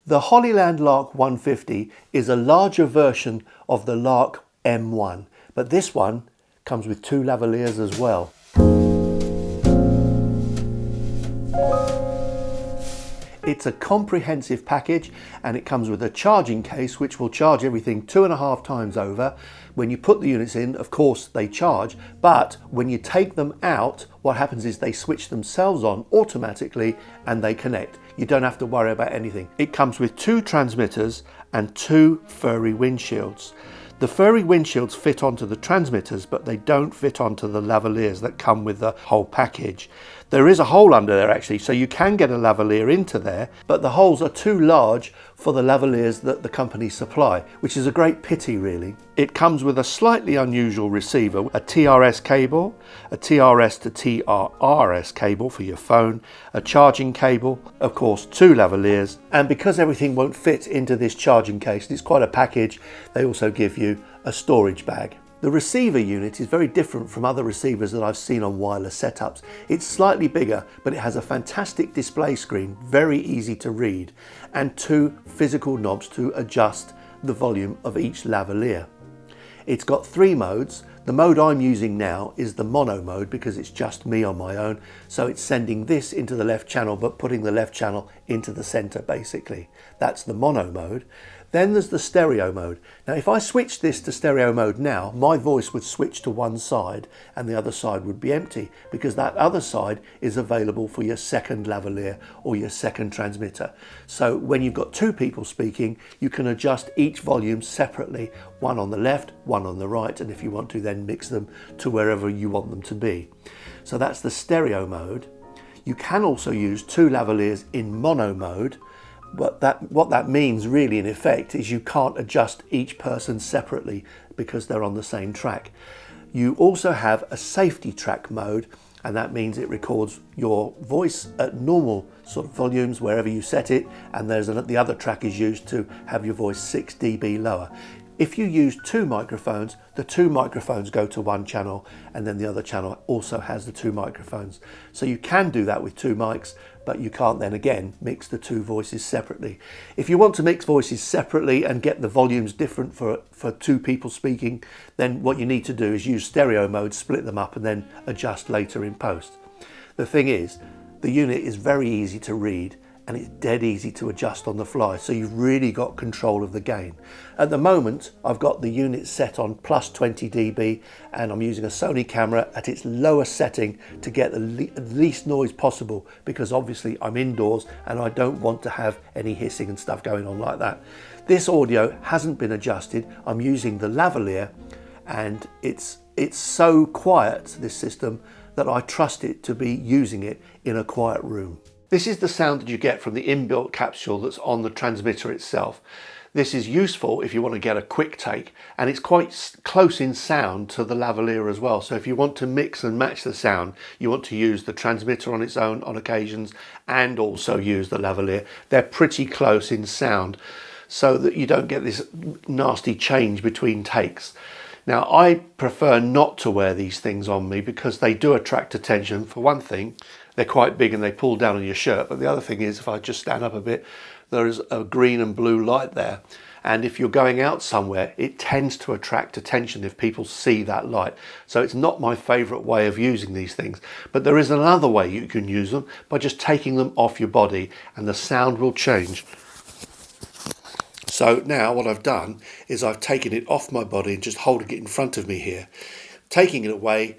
The Hollyland Lark 150 is a larger version of the Lark M1, but this one comes with 2 lavaliers as well. It's a comprehensive package, and it comes with a charging case which will charge everything 2.5 times over. When you put the units in, of course they charge, but when you take them out, what happens is they switch themselves on automatically and they connect. You don't have to worry about anything. It comes with 2 transmitters and 2 furry windshields. The furry windshields fit onto the transmitters, but they don't fit onto the lavaliers that come with the whole package. There is a hole under there actually, so you can get a lavalier into there, but the holes are too large for the lavaliers that the company supply, which is a great pity really. It comes with a slightly unusual receiver, a TRS cable, a TRS to TRRS cable for your phone, a charging cable, of course 2 lavaliers, and because everything won't fit into this charging case, it's quite a package, they also give you a storage bag. The receiver unit is very different from other receivers that I've seen on wireless setups. It's slightly bigger, but it has a fantastic display screen, very easy to read, and 2 physical knobs to adjust the volume of each lavalier. It's got 3 modes. The mode I'm using now is the mono mode because it's just me on my own. So it's sending this into the left channel, but putting the left channel into the center basically. That's the mono mode. Then there's the stereo mode. Now if I switch this to stereo mode now, my voice would switch to one side and the other side would be empty because that other side is available for your second lavalier or your second transmitter. So when you've got 2 people speaking, you can adjust each volume separately, one on the left, one on the right, and if you want to then mix them to wherever you want them to be. So that's the stereo mode. You can also use 2 lavaliers in mono mode. But what that means really in effect is you can't adjust each person separately because they're on the same track. You also have a safety track mode, and that means it records your voice at normal sort of volumes wherever you set it, and the other track is used to have your voice 6 dB lower. If you use 2 microphones, the 2 microphones go to one channel and then the other channel also has the 2 microphones. So you can do that with 2 mics, but you can't then again mix the 2 voices separately. If you want to mix voices separately and get the volumes different for 2 people speaking, then what you need to do is use stereo mode, split them up and then adjust later in post. The thing is, the unit is very easy to read and it's dead easy to adjust on the fly, so you've really got control of the gain. At the moment, I've got the unit set on plus 20 dB and I'm using a Sony camera at its lowest setting to get the least noise possible because obviously I'm indoors and I don't want to have any hissing and stuff going on like that. This audio hasn't been adjusted. I'm using the lavalier and it's so quiet, this system, that I trust it to be using it in a quiet room. This is the sound that you get from the inbuilt capsule that's on the transmitter itself. This is useful if you want to get a quick take, and it's quite close in sound to the lavalier as well. So if you want to mix and match the sound, you want to use the transmitter on its own on occasions and also use the lavalier. They're pretty close in sound so that you don't get this nasty change between takes. Now, I prefer not to wear these things on me because they do attract attention. For one thing, they're quite big and they pull down on your shirt. But the other thing is, if I just stand up a bit, there is a green and blue light there. And if you're going out somewhere, it tends to attract attention if people see that light. So it's not my favorite way of using these things. But there is another way you can use them by just taking them off your body and the sound will change. So now what I've done is I've taken it off my body and just holding it in front of me here. Taking it away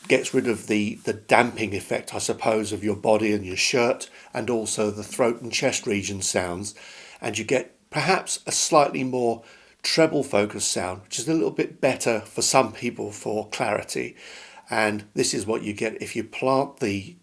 gets rid of the damping effect, I suppose, of your body and your shirt, and also the throat and chest region sounds. And you get perhaps a slightly more treble focused sound, which is a little bit better for some people for clarity. And this is what you get if you plant the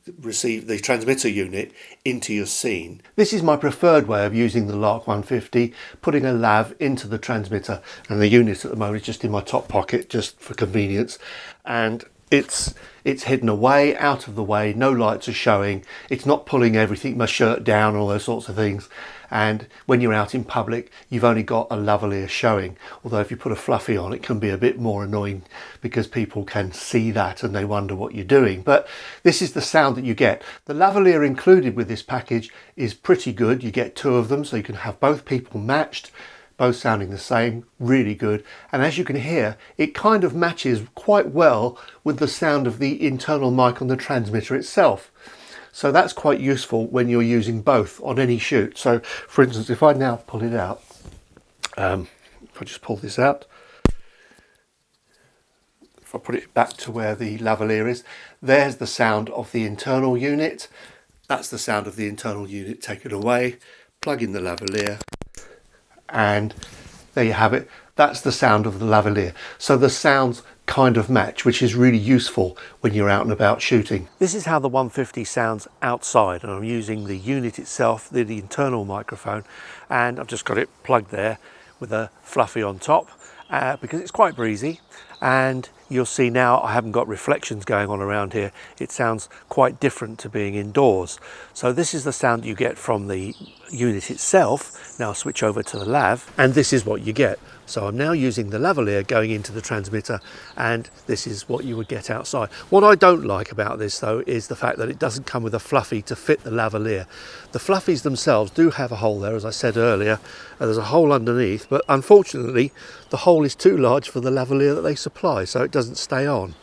transmitter unit into your scene. This is my preferred way of using the Lark 150, putting a lav into the transmitter, and the unit at the moment is just in my top pocket just for convenience. And it's hidden away, out of the way, no lights are showing, it's not pulling everything, my shirt down, all those sorts of things. And when you're out in public, you've only got a lavalier showing. Although if you put a fluffy on, it can be a bit more annoying because people can see that and they wonder what you're doing. But this is the sound that you get. The lavalier included with this package is pretty good. You get 2 of them, so you can have both people matched, both sounding the same, really good. And as you can hear, it kind of matches quite well with the sound of the internal mic on the transmitter itself. So that's quite useful when you're using both on any shoot. So for instance, if I now pull it out, if I just pull this out, if I put it back to where the lavalier is, there's the sound of the internal unit. That's the sound of the internal unit. Take it away, plug in the lavalier, and there you have it. That's the sound of the lavalier. So the sounds kind of match, which is really useful when you're out and about shooting. This is how the 150 sounds outside, and I'm using the unit itself, the internal microphone, and I've just got it plugged there with a fluffy on top because it's quite breezy. And you'll see now I haven't got reflections going on around here. It sounds quite different to being indoors. So this is the sound you get from the unit itself. Now I'll switch over to the lav, and this is what you get. So I'm now using the lavalier going into the transmitter, and this is what you would get outside. What I don't like about this though is the fact that it doesn't come with a fluffy to fit the lavalier. The fluffies themselves do have a hole there, as I said earlier, and there's a hole underneath, but unfortunately the hole is too large for the lavalier that they supply, so it doesn't stay on.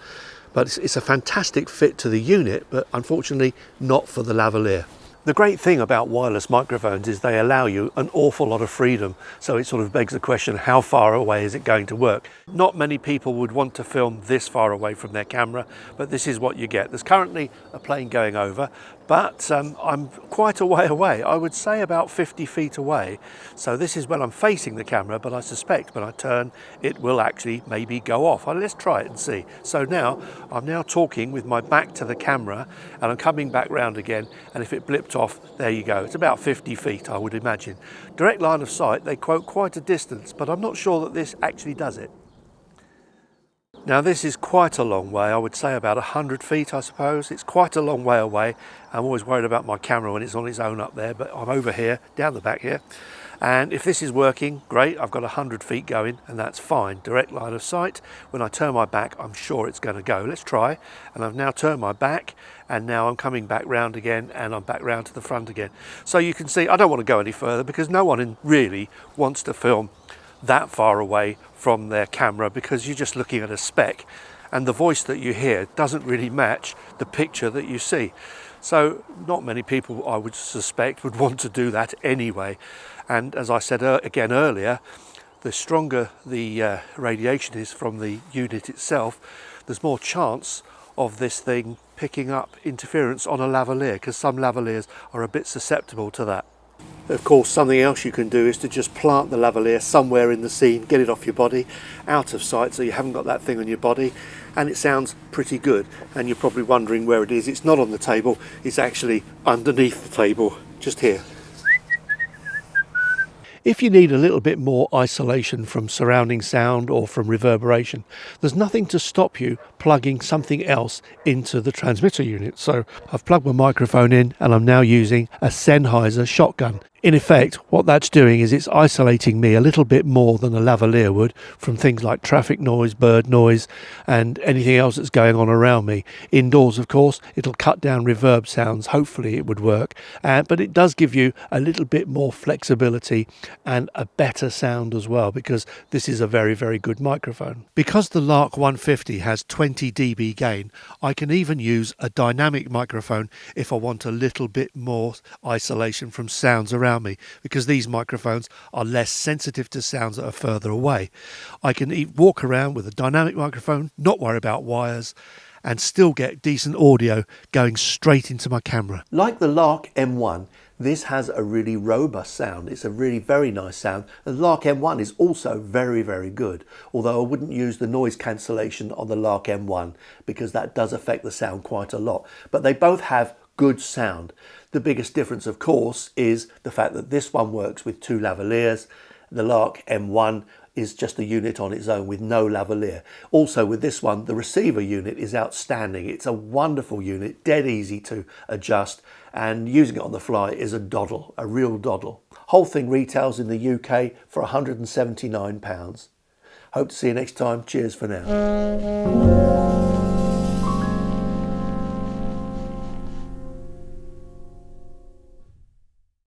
But it's a fantastic fit to the unit, but unfortunately not for the lavalier. The great thing about wireless microphones is they allow you an awful lot of freedom, so it sort of begs the question, how far away is it going to work? Not many people would want to film this far away from their camera, but this is what you get. There's currently a plane going over, but I'm quite a way away. I would say about 50 feet away. So this is when I'm facing the camera, but I suspect when I turn, it will actually maybe go off. Let's try it and see. So now, I'm now talking with my back to the camera, and I'm coming back round again, and if it blipped off, there you go. It's about 50 feet, I would imagine. Direct line of sight, they quote quite a distance, but I'm not sure that this actually does it. Now this is quite a long way, I would say about 100 feet I suppose. It's quite a long way away. I'm always worried about my camera when it's on its own up there, but I'm over here, down the back here. And if this is working, great, I've got 100 feet going, and that's fine. Direct line of sight. When I turn my back, I'm sure it's going to go. Let's try. And I've now turned my back, and now I'm coming back round again, and I'm back round to the front again. So you can see, I don't want to go any further because no one really wants to film that far away from their camera because you're just looking at a speck, and the voice that you hear doesn't really match the picture that you see. So not many people, I would suspect, would want to do that anyway. And as I said again earlier, the stronger the radiation is from the unit itself, there's more chance of this thing picking up interference on a lavalier, because some lavaliers are a bit susceptible to that. Of course, something else you can do is to just plant the lavalier somewhere in the scene, get it off your body, out of sight, so you haven't got that thing on your body, and it sounds pretty good. And you're probably wondering where it is. It's not on the table, it's actually underneath the table, just here. If you need a little bit more isolation from surrounding sound or from reverberation, there's nothing to stop you plugging something else into the transmitter unit. So I've plugged my microphone in, and I'm now using a Sennheiser shotgun. In effect, what that's doing is it's isolating me a little bit more than a lavalier would from things like traffic noise, bird noise, and anything else that's going on around me. Indoors, of course, it'll cut down reverb sounds. Hopefully it would work, but it does give you a little bit more flexibility and a better sound as well, because this is a very, very good microphone. Because the Lark 150 has 20 dB gain, I can even use a dynamic microphone if I want a little bit more isolation from sounds around me, because these microphones are less sensitive to sounds that are further away. I can walk around with a dynamic microphone, not worry about wires, and still get decent audio going straight into my camera. Like the Lark M1, this has a really robust sound. It's a really very nice sound. The Lark M1 is also very, very good, although I wouldn't use the noise cancellation on the Lark M1 because that does affect the sound quite a lot. But they both have good sound. The biggest difference, of course, is the fact that this one works with 2 lavaliers. The Lark M1 is just a unit on its own with no lavalier. Also with this one, the receiver unit is outstanding. It's a wonderful unit, dead easy to adjust, and using it on the fly is a doddle, a real doddle. Whole thing retails in the UK for £179. Hope to see you next time. Cheers for now.